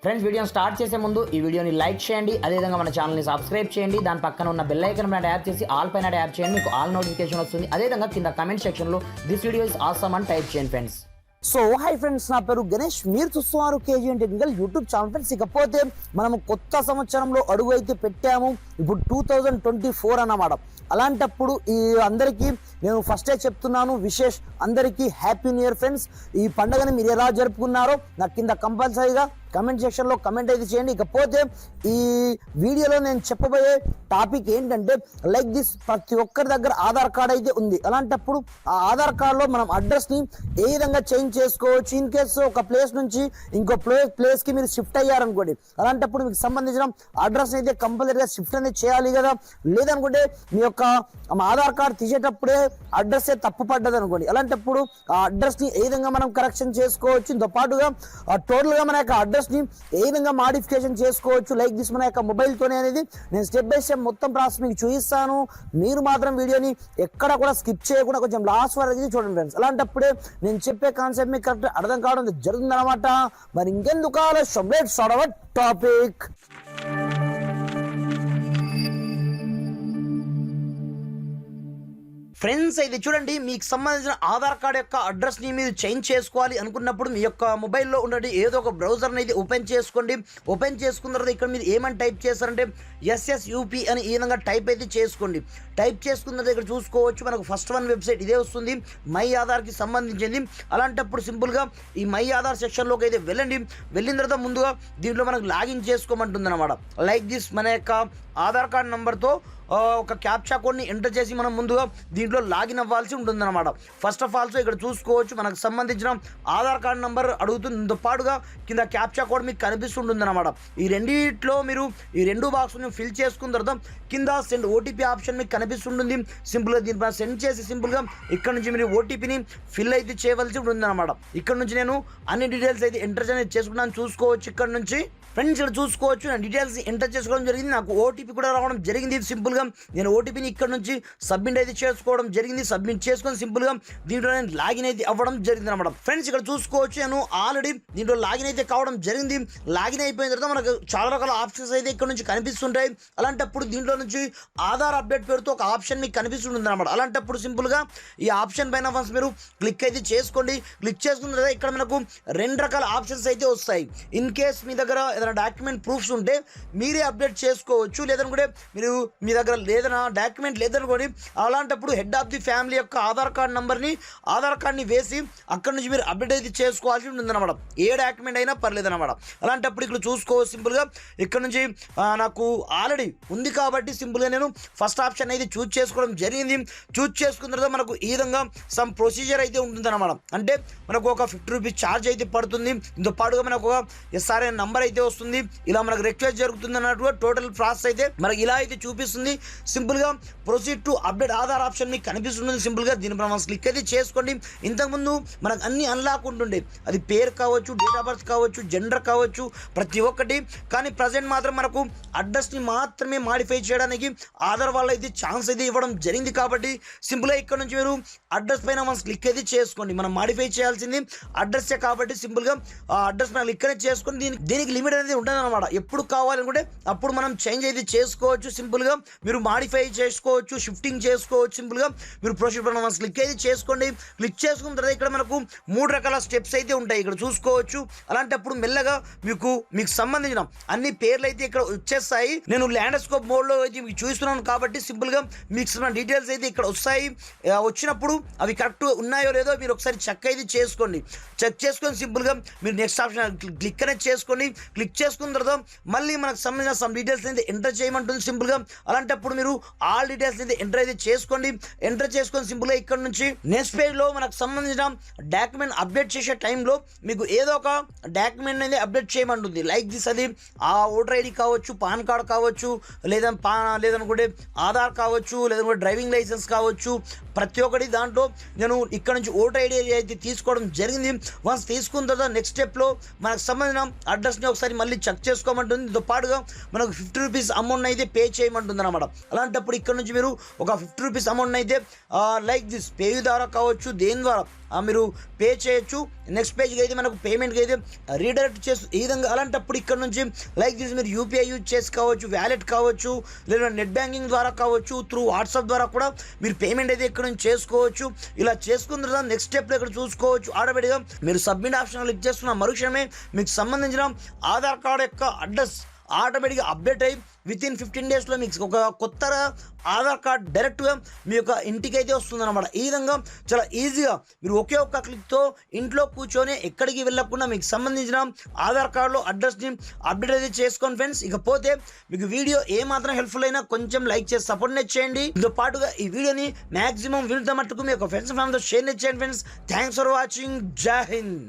Friends, వీడియోని start చేసే ముందు ఈ వీడియోని లైక్ చేయండి, అదేవిధంగా మన ఛానల్ని సబ్స్క్రైబ్ చేయండి. దాని పక్కన ఉన్న బెల్ ఐకాన్ పైన ట్యాప్ చేసి ఆల్ పైన ట్యాప్ చేయండి, మీకు ఆల్ నోటిఫికేషన్ వస్తుంది. అదేవిధంగా కింద కమెంట్ సెక్షన్లో దిస్ వీడియో ఇస్ ఆసమ్ అని టైప్ చేయండి ఫ్రెండ్స్. సో హాయ్ ఫ్రెండ్స్, నా పేరు గణేష్, మీరు చూస్తున్నారు KGN technical YouTube channel. Friends, ఇకపోతే మనము కొత్త సంవత్సరంలో అడుగు అయితే పెట్టాము. ఇప్పుడు 2024 అన్నమాట. అలాంటప్పుడు ఈ అందరికీ నేను ఫస్టే చెప్తున్నాను, విశేష్ అందరికీ హ్యాపీ న్యూ ఇయర్ ఫ్రెండ్స్. ఈ పండుగని మీరు ఎలా జరుపుకున్నారో నాకు కింద కంపల్సరీగా కమెంట్ సెక్షన్లో కమెంట్ అయితే చేయండి. ఇకపోతే ఈ వీడియోలో నేను చెప్పబోయే టాపిక్ ఏంటంటే లైక్ దిస్, ప్రతి ఒక్కరి దగ్గర ఆధార్ కార్డ్ అయితే ఉంది. అలాంటప్పుడు ఆ ఆధార్ కార్డులో మనం అడ్రస్ని ఏ విధంగా చేంజ్ చేసుకోవచ్చు. ఇన్ కేసు ఒక ప్లేస్ నుంచి ఇంకో ప్లేస్కి మీరు షిఫ్ట్ అయ్యారనుకోండి, అలాంటప్పుడు మీకు సంబంధించిన అడ్రస్ అయితే కంపల్సరీగా షిఫ్ట్ అనేది చేయాలి కదా. లేదనుకుంటే మీ యొక్క ఆధార్ కార్డ్ తీసేటప్పుడే అడ్రస్ తప్పు పడ్డది అనుకోండి, అలాంటప్పుడు ఆ అడ్రస్ని ఏ విధంగా మనం కరెక్షన్ చేసుకోవచ్చు. దీంతో పాటుగా టోటల్గా మన యొక్క అడ్రస్ని ఏ విధంగా మాడిఫికేషన్ చేసుకోవచ్చు లైక్ దిస్ మన యొక్క మొబైల్తోనే అనేది నేను స్టెప్ బై స్టెప్ మొత్తం ప్రాసెస్ మీకు చూపిస్తాను. మీరు మాత్రం వీడియోని ఎక్కడ కూడా స్కిప్ చేయకుండా కొంచెం లాస్ట్ వరకు చూడండి ఫ్రెండ్స్. అలాంటప్పుడే నేను చెప్పే కాన్సెప్ట్ మీకు కరెక్ట్ అర్థం కావడం జరుగుతుంది అనమాట. మరి ఇంకెందుకు ఆలస్యం, let's start our topic. Friends, ఇది చూడండి, మీకు సంబంధించిన ఆధార్ కార్డ్ యొక్క అడ్రస్ని మీరు చేంజ్ చేసుకోవాలి అనుకున్నప్పుడు మీ యొక్క మొబైల్లో ఉన్నది ఏదో ఒక బ్రౌజర్ని అయితే ఓపెన్ చేసుకోండి. ఓపెన్ చేసుకున్న తర్వాత ఇక్కడ మీరు ఏమని టైప్ చేస్తారంటే SSUP అని ఈ విధంగా టైప్ అయితే చేసుకోండి. టైప్ చేసుకున్న తర్వాత ఇక్కడ చూసుకోవచ్చు, మనకు ఫస్ట్ వన్ వెబ్సైట్ ఇదే వస్తుంది, మై ఆధార్కి సంబంధించింది. అలాంటప్పుడు సింపుల్గా ఈ మై ఆధార్ సెక్షన్లోకి అయితే వెళ్ళండి. వెళ్ళిన తర్వాత ముందుగా దీంట్లో మనకు లాగిన్ చేసుకోమంటుంది అనమాట. లైక్ దిస్ మన యొక్క ఆధార్ కార్డ్ నెంబర్తో ఒక క్యాప్చా కోడ్ని ఎంటర్ చేసి మనం ముందుగా దీంట్లో లాగిన్ అవ్వాల్సి ఉంటుందన్నమాట. ఫస్ట్ ఆఫ్ ఆల్సో ఇక్కడ చూసుకోవచ్చు, మనకు సంబంధించిన ఆధార్ కార్డ్ నెంబర్ అడుగుతుందో పాటుగా కింద క్యాప్చా కోడ్ మీకు కనిపిస్తుంటుంది అనమాట. ఈ రెండిట్లో మీరు ఈ రెండు బాక్స్ని ఫిల్ చేసుకున్న తర్వాత కింద సెండ్ OTP ఆప్షన్ మీకు కనిపిస్తుంటుంది. సింపుల్గా దీనిపైన సెండ్ చేసి సింపుల్గా ఇక్కడ నుంచి మీరు OTPని ఫిల్ అయితే చేయవలసి ఉంటుంది అనమాట. ఇక్కడ నుంచి నేను అన్ని డీటెయిల్స్ అయితే ఎంటర్ చేసుకున్నాను, చూసుకోవచ్చు. ఇక్కడ నుంచి ఫ్రెండ్స్ ఇక్కడ చూసుకోవచ్చు, నేను డీటెయిల్స్ ఎంటర్ చేసుకోవడం జరిగింది, నాకు OTP కూడా రావడం జరిగింది. సింపుల్గా నేను OTPని ఇక్కడ నుంచి సబ్మిట్ అయితే చేసుకోవడం జరిగింది. సబ్మిట్ చేసుకొని సింపుల్గా దీంట్లో నేను లాగిన్ అయితే అవ్వడం జరిగింది అనమాట. ఫ్రెండ్స్, ఇక్కడ చూసుకోవచ్చు, నేను ఆల్రెడీ దీంట్లో లాగిన్ అయితే కావడం జరిగింది. లాగిన్ అయిపోయిన తర్వాత మనకు చాలా రకాల ఆప్షన్స్ అయితే ఇక్కడ నుంచి కనిపిస్తుంటాయి. అలాంటప్పుడు దీంట్లో నుంచి ఆధార్ అప్డేట్ పేరుతో ఒక ఆప్షన్ మీకు కనిపిస్తుంటుంది అనమాట. అలాంటప్పుడు సింపుల్గా ఈ ఆప్షన్ పైన వన్స్ మీరు క్లిక్ అయితే చేసుకోండి. క్లిక్ చేసుకున్న తర్వాత ఇక్కడ మనకు రెండు రకాల ఆప్షన్స్ అయితే వస్తాయి. ఇన్ కేస్ మీ దగ్గర ఏదైనా డాక్యుమెంట్ ప్రూఫ్స్ ఉంటే మీరే అప్డేట్ చేసుకోవచ్చు, లేదనుకుంటే మీరు మీ దగ్గర లేదన్నా డాక్యుమెంట్ లేదనుకోండి, అలాంటప్పుడు హెడ్ ఆఫ్ ది ఫ్యామిలీ యొక్క ఆధార్ కార్డ్ని వేసి అక్కడ నుంచి మీరు అప్డేట్ అయితే చేసుకోవాల్సి ఉంటుందన్నమాట. ఏ డాక్యుమెంట్ అయినా పర్లేదన్నమాట. అలాంటప్పుడు ఇక్కడ చూసుకోవచ్చు, సింపుల్గా ఇక్కడ నుంచి నాకు ఆల్రెడీ ఉంది కాబట్టి సింపుల్గా నేను ఫస్ట్ ఆప్షన్ అయితే చూజ్ చేసుకోవడం జరిగింది. చూజ్ చేసుకున్న తర్వాత మనకు ఈ విధంగా సమ్ ప్రొసీజర్ అయితే ఉంటుందన్నమాట. అంటే మనకు ఒక 50 రూపీస్ ఛార్జ్ అయితే పడుతుంది. దీంతో పాటుగా మనకు ఒక SRN నంబర్ అయితే వస్తుంది. ఇలా మనకు రిక్వెస్ట్ జరుగుతుంది అన్నట్టుగా టోటల్ ప్రాసెస్ అయితే మనకి ఇలా అయితే చూపిస్తుంది. సింపుల్గా proceed to update Aadhaar option మీకు కనిపిస్తుంది. సింపుల్గా దీనిపై మనం క్లిక్ అయితే చేసుకోండి. ఇంతకుముందు మనకు అన్ని అన్లాక్ ఉంటుండే, అది పేరు కావచ్చు, డేట్ ఆఫ్ బర్త్ కావచ్చు, జెండర్ కావచ్చు, ప్రతి ఒక్కటి. కానీ ప్రజెంట్ మాత్రం మనకు అడ్రస్ని మాత్రమే మాడిఫై చేయడానికి ఆధార్ వాళ్ళు అయితే ఛాన్స్ అయితే ఇవ్వడం జరిగింది. కాబట్టి సింపుల్గా ఇక్కడ నుంచి మీరు అడ్రస్ పైన మనం క్లిక్ అయితే చేసుకోండి. మనం మాడిఫై చేయాల్సింది అడ్రస్సే కాబట్టి సింపుల్గా ఆ అడ్రస్ పైన క్లిక్ అనేది చేసుకొని దీనికి లిమిట్ అనేది ఉంటుంది అనమాట. ఎప్పుడు కావాలనుకుంటే అప్పుడు మనం చేంజ్ అయితే చేసుకోవచ్చు. సింపుల్గా మీరు మాడిఫై చేసుకోవచ్చు, షిఫ్టింగ్ చేసుకోవచ్చు. సింపుల్గా మీరు ప్రొసీడ్ పైన మనం క్లిక్ అయితే చేసుకోండి. క్లిక్ చేసుకున్న తర్వాత ఇక్కడ మనకు 3 రకాల స్టెప్స్ అయితే ఉంటాయి, ఇక్కడ చూసుకోవచ్చు. అలాంటప్పుడు మెల్లగా మీకు సంబంధించిన అన్ని పేర్లు అయితే ఇక్కడ వచ్చేస్తాయి. నేను ల్యాండ్స్కోప్ మోడ్లో అయితే మీకు చూస్తున్నాను కాబట్టి సింపుల్గా మీకు డీటెయిల్స్ అయితే ఇక్కడ వస్తాయి. వచ్చినప్పుడు అవి కరెక్ట్ ఉన్నాయో లేదో మీరు ఒకసారి చెక్ అయితే చేసుకోండి. చెక్ చేసుకొని సింపుల్గా మీరు నెక్స్ట్ ఆప్షన్ క్లిక్ అనేది చేసుకోండి. క్లిక్ చేసుకున్న తర్వాత మళ్ళీ మనకు సంబంధించిన సమ్ డీటెయిల్స్ అయితే ఎంటర్ చేయమంటుంది సింపుల్గా. అలాంటప్పుడు మీరు ఆల్ డీటెయిల్స్ అయితే ఎంటర్ అయితే చేసుకోండి. ఎంటర్ చేసుకొని సింపుల్గా ఇక్కడ నుంచి నెక్స్ట్ పేజ్లో మనకు సంబంధించిన డాక్యుమెంట్ అప్డేట్ చేసే టైంలో మీకు ఏదో ఒక డాక్యుమెంట్ అనేది అప్డేట్ చేయమంటుంది. లైక్ దిస్, అది ఆ ఓటర్ ID కావచ్చు, పాన్ కార్డ్ కావచ్చు, లేదనుకుంటే ఆధార్ కావచ్చు, లేదనుకుంటే డ్రైవింగ్ లైసెన్స్ కావచ్చు, ప్రతి ఒక్కటి దాంట్లో నేను ఇక్కడ నుంచి ఓటర్ ID అయితే తీసుకోవడం జరిగింది. వన్స్ తీసుకున్న తర్వాత నెక్స్ట్ స్టెప్లో మనకు సంబంధించిన అడ్రస్ని ఒకసారి మళ్ళీ చెక్ చేసుకోమంటుంది. దీంతో పాటుగా మనకు 50 రూపీస్ అమౌంట్ అయితే పే చేయమంటుంది అనమాట. అలాంటప్పుడు ఇక్కడ నుంచి మీరు ఒక 50 రూపీస్ అమౌంట్ అయితే లైక్ దిస్ పే ద్వారా కావచ్చు, దేని ద్వారా మీరు పే చేయొచ్చు. నెక్స్ట్ పేజ్కి అయితే మనకు పేమెంట్కి అయితే రీడైరెక్ట్ చేస్తుంది. ఈ విధంగా అలాంటప్పుడు ఇక్కడ నుంచి లైక్ దిస్ మీరు యూపీఐ యూజ్ చేసి కావచ్చు, వ్యాలెట్ కావచ్చు, లేదా నెట్ బ్యాంకింగ్ ద్వారా కావచ్చు, త్రూ వాట్సాప్ ద్వారా కూడా మీరు పేమెంట్ అయితే ఇక్కడ నుంచి చేసుకోవచ్చు. ఇలా చేసుకున్న తర్వాత నెక్స్ట్ స్టెప్లో ఇక్కడ చూసుకోవచ్చు ఆటోమేటిక్గా మీరు సబ్మిట్ ఆప్షన్ క్లిక్ చేస్తున్న మరుక్షణమే మీకు సంబంధించిన ఆధార్ కార్డు యొక్క అడ్రస్ ఆటోమేటిక్గా అప్డేట్ అయ్యి వితిన్ 15 డేస్లో మీకు ఒక కొత్త ఆధార్ కార్డ్ డైరెక్ట్గా మీ యొక్క ఇంటికి అయితే వస్తుందన్నమాట. ఈ విధంగా చాలా ఈజీగా మీరు ఒకే ఒక్క క్లిక్తో ఇంట్లో కూర్చొని ఎక్కడికి వెళ్ళకుండా మీకు సంబంధించిన ఆధార్ కార్డులో అడ్రస్ని అప్డేట్ అయితే చేసుకోండి ఫ్రెండ్స్. ఇకపోతే మీకు వీడియో ఏమాత్రం హెల్ప్ఫుల్ అయినా కొంచెం లైక్ చేసి సపోర్ట్ చేయండి. దీంతో పాటుగా ఈ వీడియోని మ్యాక్సిమం వీళ్ళతో మట్టుకు మీ యొక్క ఫ్రెండ్స్ ఫ్యామిలీతో షేర్ చేయండి ఫ్రెండ్స్. Thanks for watching. జై హింద్.